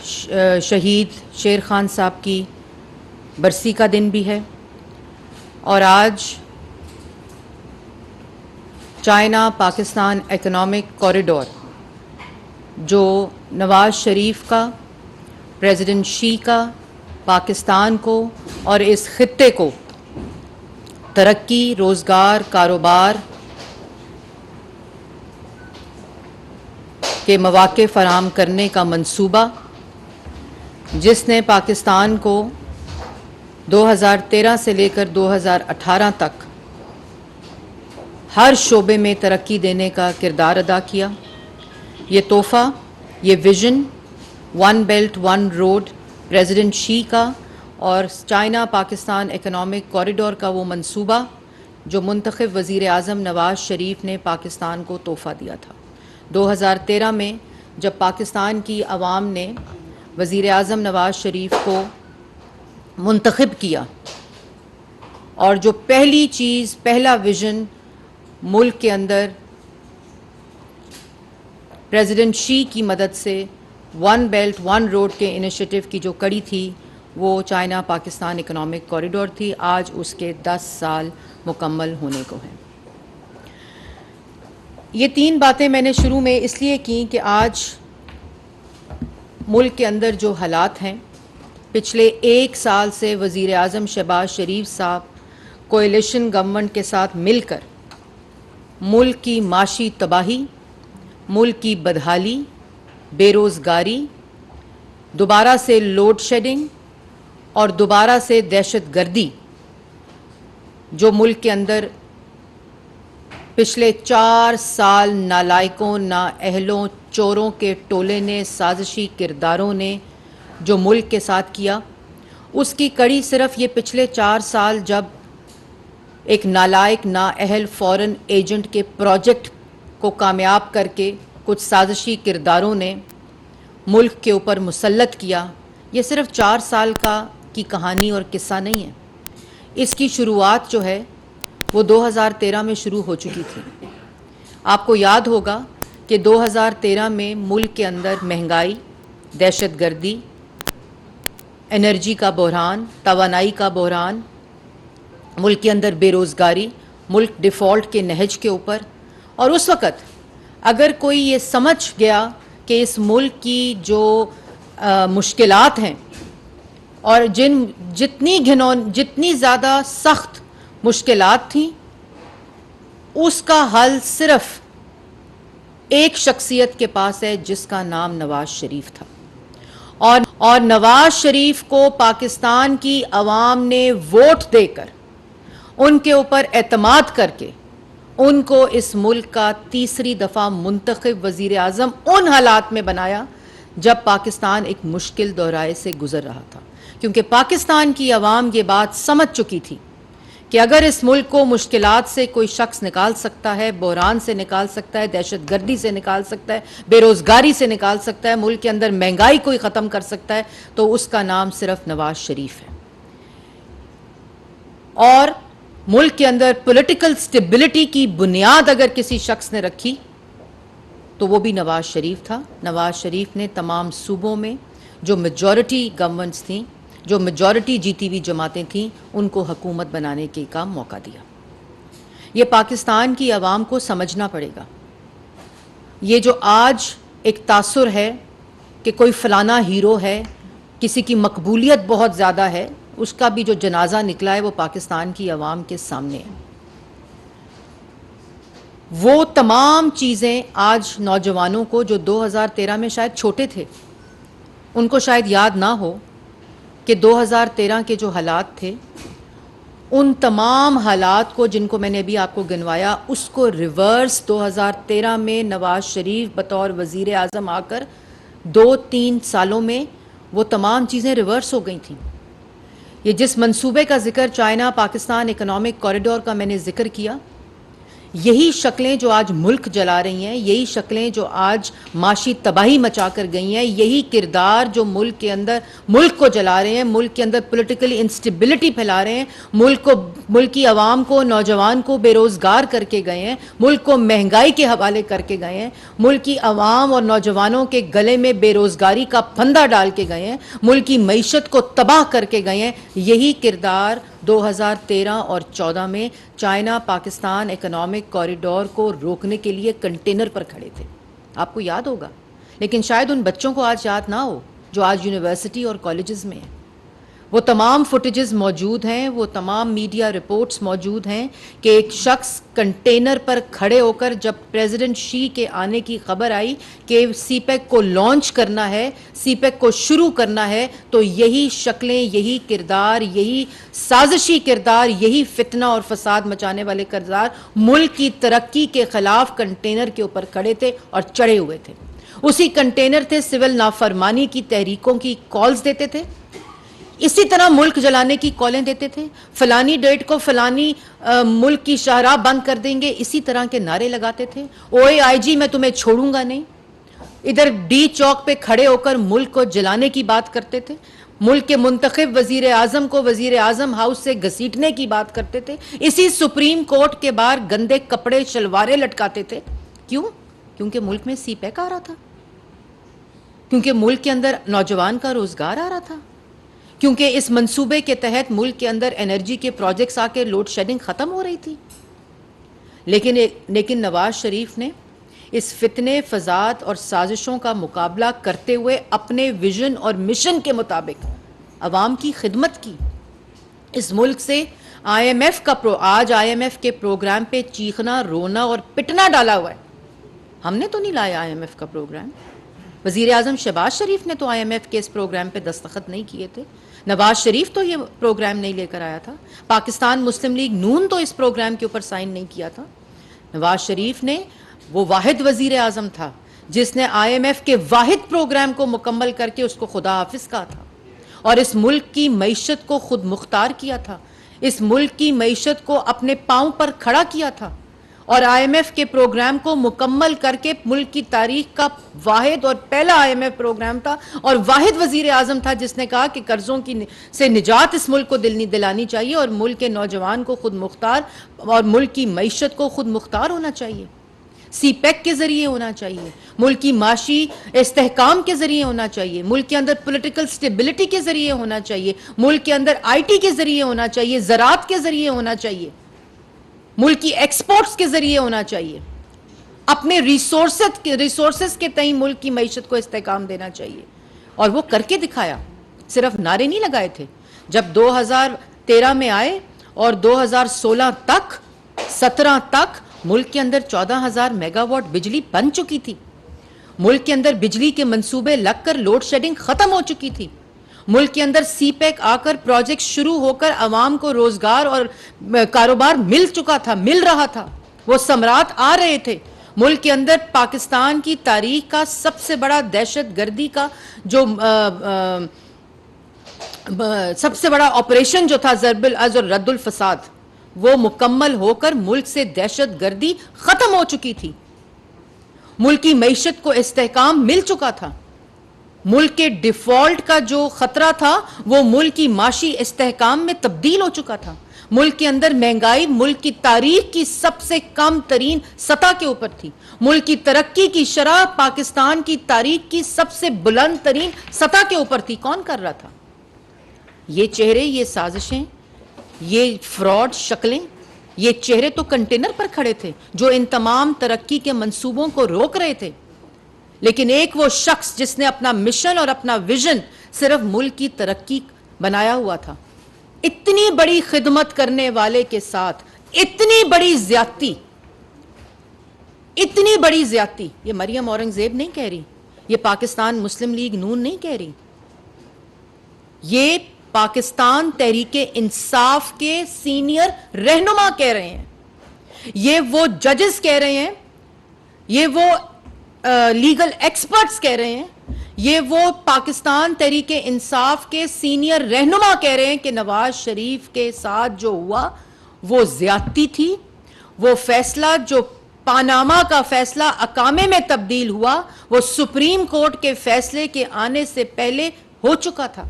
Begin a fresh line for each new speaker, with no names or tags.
شہید شیر خان صاحب کی برسی کا دن بھی ہے، اور آج چائنا پاکستان اکنامک کوریڈور جو نواز شریف کا، پریزیڈنٹ شی کا، پاکستان کو اور اس خطے کو ترقی، روزگار، کاروبار کے مواقع فراہم کرنے کا منصوبہ، جس نے پاکستان کو 2013 سے لے کر 2018 تک ہر شعبے میں ترقی دینے کا کردار ادا کیا، یہ تحفہ، یہ vision one belt one road president Xi کا اور چائنا پاکستان اکنامک کوریڈور کا وہ منصوبہ جو منتخب وزیر اعظم نواز شریف نے پاکستان کو تحفہ دیا تھا 2013 میں، جب پاکستان کی عوام نے وزیر اعظم نواز شریف کو منتخب کیا، اور جو پہلی چیز، پہلا ویژن ملک کے اندر پریزیڈنٹ شی کی مدد سے ون بیلٹ ون روڈ کے انیشیٹو کی جو کڑی تھی وہ چائنا پاکستان اکنامک کوریڈور تھی۔ آج اس کے 10 سال مکمل ہونے کو ہیں۔ یہ 3 باتیں میں نے شروع میں اس لیے کی کہ آج ملک کے اندر جو حالات ہیں، پچھلے 1 سال سے وزیر اعظم شہباز شریف صاحب کولیشن گورنمنٹ کے ساتھ مل کر ملک کی معاشی تباہی، ملک کی بدحالی، بے روزگاری، دوبارہ سے لوڈ شیڈنگ اور دوبارہ سے دہشت گردی، جو ملک کے اندر پچھلے 4 سال نالائقوں، نااہلوں، چوروں کے ٹولے نے، سازشی کرداروں نے جو ملک کے ساتھ کیا، اس کی کڑی صرف یہ پچھلے 4 سال جب ایک نالائق، نااہل فورن ایجنٹ کے پروجیکٹ کو کامیاب کر کے کچھ سازشی کرداروں نے ملک کے اوپر مسلط کیا، یہ صرف 4 سال کی کہانی اور قصہ نہیں ہے۔ اس کی شروعات جو ہے وہ 2013 میں شروع ہو چکی تھی۔ آپ کو یاد ہوگا کہ 2013 میں ملک کے اندر مہنگائی، دہشت گردی، انرجی کا بحران، توانائی کا بحران، ملک کے اندر بے روزگاری، ملک ڈیفالٹ کے نہج کے اوپر، اور اس وقت اگر کوئی یہ سمجھ گیا کہ اس ملک کی جو مشکلات ہیں اور جتنی زیادہ سخت مشکلات تھیں، اس کا حل صرف ایک شخصیت کے پاس ہے جس کا نام نواز شریف تھا، اور نواز شریف کو پاکستان کی عوام نے ووٹ دے کر، ان کے اوپر اعتماد کر کے، ان کو اس ملک کا تیسری دفعہ منتخب وزیر اعظم ان حالات میں بنایا جب پاکستان ایک مشکل دورائے سے گزر رہا تھا، کیونکہ پاکستان کی عوام یہ بات سمجھ چکی تھی کہ اگر اس ملک کو مشکلات سے کوئی شخص نکال سکتا ہے، بحران سے نکال سکتا ہے، دہشت گردی سے نکال سکتا ہے، بے روزگاری سے نکال سکتا ہے، ملک کے اندر مہنگائی کوئی ختم کر سکتا ہے، تو اس کا نام صرف نواز شریف ہے۔ اور ملک کے اندر پولیٹیکل سٹیبلٹی کی بنیاد اگر کسی شخص نے رکھی تو وہ بھی نواز شریف تھا۔ نواز شریف نے تمام صوبوں میں جو میجورٹی گورنمنٹس تھیں، جو میجورٹی جیتی ہوئی جماعتیں تھیں، ان کو حکومت بنانے کا موقع دیا۔ یہ پاکستان کی عوام کو سمجھنا پڑے گا۔ یہ جو آج ایک تاثر ہے کہ کوئی فلانا ہیرو ہے، کسی کی مقبولیت بہت زیادہ ہے، اس کا بھی جو جنازہ نکلا ہے وہ پاکستان کی عوام کے سامنے ہے۔ وہ تمام چیزیں آج نوجوانوں کو جو 2013 میں شاید چھوٹے تھے، ان کو شاید یاد نہ ہو کہ 2013 کے جو حالات تھے، ان تمام حالات کو جن کو میں نے ابھی آپ کو گنوایا، اس کو ریورس 2013 میں نواز شریف بطور وزیر اعظم آ کر 2-3 سالوں میں وہ تمام چیزیں ریورس ہو گئی تھیں۔ یہ جس منصوبے کا ذکر چائنا پاکستان اکنامک کوریڈور کا میں نے ذکر کیا، یہی شکلیں جو آج ملک جلا رہی ہیں، یہی شکلیں جو آج معاشی تباہی مچا کر گئی ہیں، یہی کردار جو ملک کے اندر ملک کو جلا رہے ہیں، ملک کے اندر پولیٹیکل انسٹیبلٹی پھیلا رہے ہیں، ملک کی عوام کو، نوجوان کو بے روزگار کر کے گئے ہیں، ملک کو مہنگائی کے حوالے کر کے گئے ہیں، ملک کی عوام اور نوجوانوں کے گلے میں بے روزگاری کا پھندا ڈال کے گئے ہیں، ملک کی معیشت کو تباہ کر کے گئے ہیں. یہی کردار 2013 اور 14 میں چائنا پاکستان اکنامک کوریڈور کو روکنے کے لیے کنٹینر پر کھڑے تھے. آپ کو یاد ہوگا، لیکن شاید ان بچوں کو آج یاد نہ ہو جو آج یونیورسٹی اور کالجز میں ہیں. وہ تمام فوٹیجز موجود ہیں، وہ تمام میڈیا رپورٹس موجود ہیں کہ ایک شخص کنٹینر پر کھڑے ہو کر جب پریزیڈنٹ شی کے آنے کی خبر آئی کہ سی پیک کو لانچ کرنا ہے، سی پیک کو شروع کرنا ہے، تو یہی شکلیں، یہی کردار، یہی سازشی کردار، یہی فتنہ اور فساد مچانے والے کردار ملک کی ترقی کے خلاف کنٹینر کے اوپر کھڑے تھے اور چڑھے ہوئے تھے. اسی کنٹینر تھے سول نافرمانی کی تحریکوں کی کالز دیتے تھے، اسی طرح ملک جلانے کی کالیں دیتے تھے، فلانی ڈیٹ کو فلانی ملک کی شاہراہ بند کر دیں گے، اسی طرح کے نعرے لگاتے تھے. اوے آئی جی میں تمہیں چھوڑوں گا نہیں. ادھر ڈی چوک پہ کھڑے ہو کر ملک کو جلانے کی بات کرتے تھے، ملک کے منتخب وزیر اعظم کو وزیر اعظم ہاؤس سے گھسیٹنے کی بات کرتے تھے، اسی سپریم کورٹ کے باہر گندے کپڑے شلواریں لٹکاتے تھے. کیوں؟ کیونکہ ملک میں سی پیک آ رہا تھا، کیونکہ ملک کے اندر نوجوان کا روزگار آ رہا تھا، کیونکہ اس منصوبے کے تحت ملک کے اندر انرجی کے پروجیکٹس آ کے لوڈ شیڈنگ ختم ہو رہی تھی. لیکن نواز شریف نے اس فتنے، فساد اور سازشوں کا مقابلہ کرتے ہوئے اپنے ویژن اور مشن کے مطابق عوام کی خدمت کی. اس ملک سے آئی ایم ایف کا آج آئی ایم ایف کے پروگرام پہ چیخنا، رونا اور پٹنا ڈالا ہوا ہے. ہم نے تو نہیں لایا آئی ایم ایف کا پروگرام، وزیر اعظم شہباز شریف نے تو آئی ایم ایف کے اس پروگرام پہ دستخط نہیں کیے تھے، نواز شریف تو یہ پروگرام نہیں لے کر آیا تھا، پاکستان مسلم لیگ نون تو اس پروگرام کے اوپر سائن نہیں کیا تھا. نواز شریف نے، وہ واحد وزیر اعظم تھا جس نے آئی ایم ایف کے واحد پروگرام کو مکمل کر کے اس کو خدا حافظ کہا تھا اور اس ملک کی معیشت کو خود مختار کیا تھا، اس ملک کی معیشت کو اپنے پاؤں پر کھڑا کیا تھا اور آئی ایم ایف کے پروگرام کو مکمل کر کے ملک کی تاریخ کا واحد اور پہلا آئی ایم ایف پروگرام تھا اور واحد وزیر اعظم تھا جس نے کہا کہ قرضوں سے نجات اس ملک کو دلانی چاہیے اور ملک کے نوجوان کو خود مختار اور ملک کی معیشت کو خود مختار ہونا چاہیے. سی پیک کے ذریعے ہونا چاہیے، ملک کی معاشی استحکام کے ذریعے ہونا چاہیے، ملک کے اندر پولیٹیکل سٹیبلٹی کے ذریعے ہونا چاہیے، ملک کے اندر آئی ٹی کے ذریعے ہونا چاہیے، زراعت کے ذریعے ہونا چاہیے، ملک کی ایکسپورٹس کے ذریعے ہونا چاہیے، اپنے ریسورسز کے تئیں ملک کی معیشت کو استحکام دینا چاہیے. اور وہ کر کے دکھایا، صرف نعرے نہیں لگائے تھے. جب 2013 میں آئے اور 2016 تک 17 تک ملک کے اندر 14,000 میگا واٹ بجلی بن چکی تھی، ملک کے اندر بجلی کے منصوبے لگ کر لوڈ شیڈنگ ختم ہو چکی تھی، ملک کے اندر سی پیک آ کر پروجیکٹ شروع ہو کر عوام کو روزگار اور کاروبار مل چکا تھا، مل رہا تھا، وہ ثمرات آ رہے تھے. ملک کے اندر پاکستان کی تاریخ کا سب سے بڑا دہشت گردی کا جو سب سے بڑا آپریشن جو تھا ضرب العز اور رد الفساد، وہ مکمل ہو کر ملک سے دہشت گردی ختم ہو چکی تھی، ملک کی معیشت کو استحکام مل چکا تھا، ملک کے ڈیفالٹ کا جو خطرہ تھا وہ ملک کی معاشی استحکام میں تبدیل ہو چکا تھا. ملک کے اندر مہنگائی ملک کی تاریخ کی سب سے کم ترین سطح کے اوپر تھی، ملک کی ترقی کی شرح پاکستان کی تاریخ کی سب سے بلند ترین سطح کے اوپر تھی. کون کر رہا تھا؟ یہ چہرے، یہ سازشیں، یہ فراڈ شکلیں، یہ چہرے تو کنٹینر پر کھڑے تھے جو ان تمام ترقی کے منصوبوں کو روک رہے تھے. لیکن ایک وہ شخص جس نے اپنا مشن اور اپنا ویژن صرف ملک کی ترقی بنایا ہوا تھا، اتنی بڑی خدمت کرنے والے کے ساتھ اتنی بڑی زیادتی، اتنی بڑی زیادتی، یہ مریم اورنگزیب نہیں کہہ رہی، یہ پاکستان مسلم لیگ نون نہیں کہہ رہی، یہ پاکستان تحریک انصاف کے سینئر رہنما کہہ رہے ہیں، یہ وہ ججز کہہ رہے ہیں، یہ وہ لیگل ایکسپرٹس کہہ رہے ہیں، یہ وہ پاکستان تحریک انصاف کے سینئر رہنما کہہ رہے ہیں کہ نواز شریف کے ساتھ جو ہوا وہ زیادتی تھی، وہ فیصلہ جو پاناما کا فیصلہ اقامے میں تبدیل ہوا وہ سپریم کورٹ کے فیصلے کے آنے سے پہلے ہو چکا تھا.